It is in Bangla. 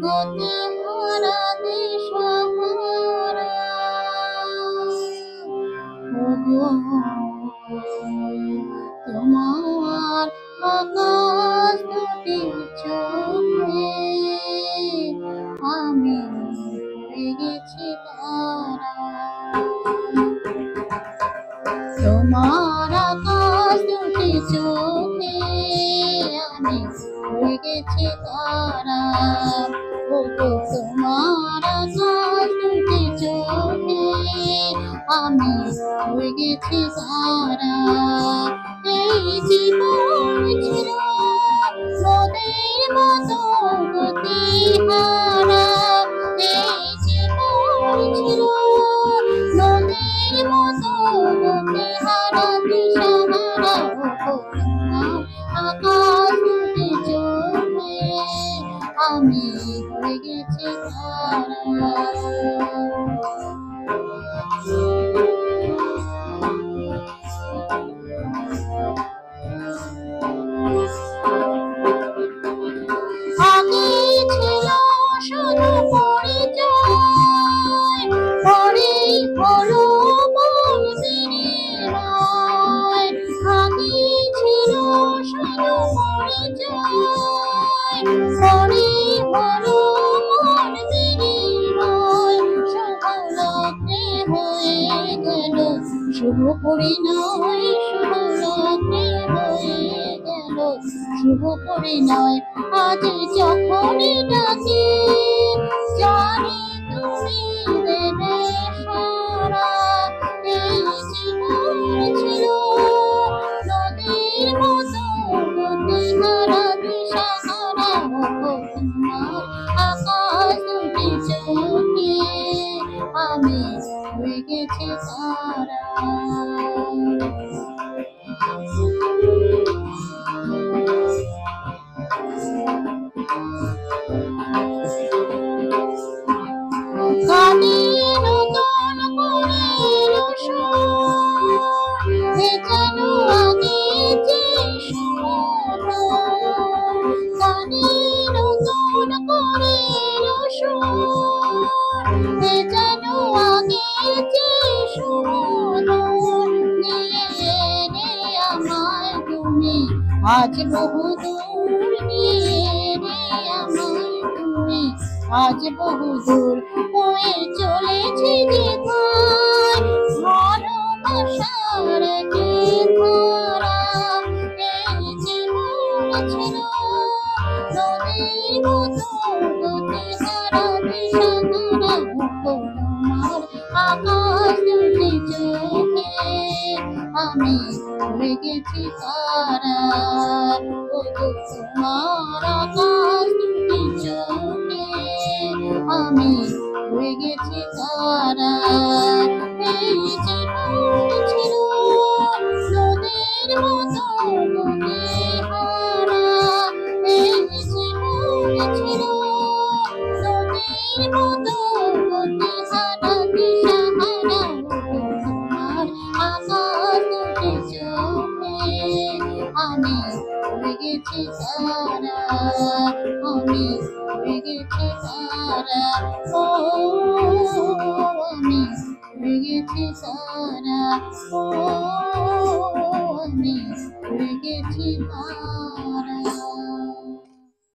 গতি হারা দিশাহারা ওগো তোমার আকাশ দুটি চোখে আমি হয়ে গেছি তারা তোমার আকাশ দুটি চোখে আমি হয়ে গেছি তারা ওগো তোমার আকাশ দুটি চোখে আমি হয়ে গেছি তারা এই জীবন ছিল নদীর মতো গতি হারা এই জীবন ছিল নদীর মতো গতি হারা দিশাহারা আকাশ দুটি চোখে আমি হয়ে গেছি তারা আগে ছিল শুধু পরিচয় পরেই হলো মন্দিরের আগে ছিল শুধু পরিচয় পরেই হলো মন্দিরের শুভলগ্নে হয়ে গেল শুভ পরিণয় শুভলগ্নে হয়ে গেল শুভ পরিণয় আজ যখনই ডাকে জানি তুমি দেবে সারা এই জীবন ছিল নদীর মতো গতি হারা দিশাহারা তোমার আকাশ দুটি চোখে আমি হয়ে গেছি তারা গানে নতুন করে যেন আগে যে গানে নতুন করে যেন আগে যে নিয়ে আমায় তুমি আজ বহুদূর নিয়ে আমায় তুমি আজ বহুদূর হয়ে চলেছি যেখান ভালোবাসার কে ধারা এই জীবন ছিল নদীর মতো গতি হারা দিশাহারা তোমার আকাশ দুটি চোখে আমি হয়ে গেছি তারা তোমার আকাশ দুটি চোখে আমি হয়ে গেছি তারা এই জীবন ছিল নদীর মতো গতি হারা এই জীবন ছিল নদীর মতো গতি হারা দিশাহারা তোমার আকাশ দুটি চোখে আমি হয়ে গেছি তারা আমি হয়ে গেছি তারা ও আমি হয়ে গেছি তারা ও আমি হয়ে গেছি তারা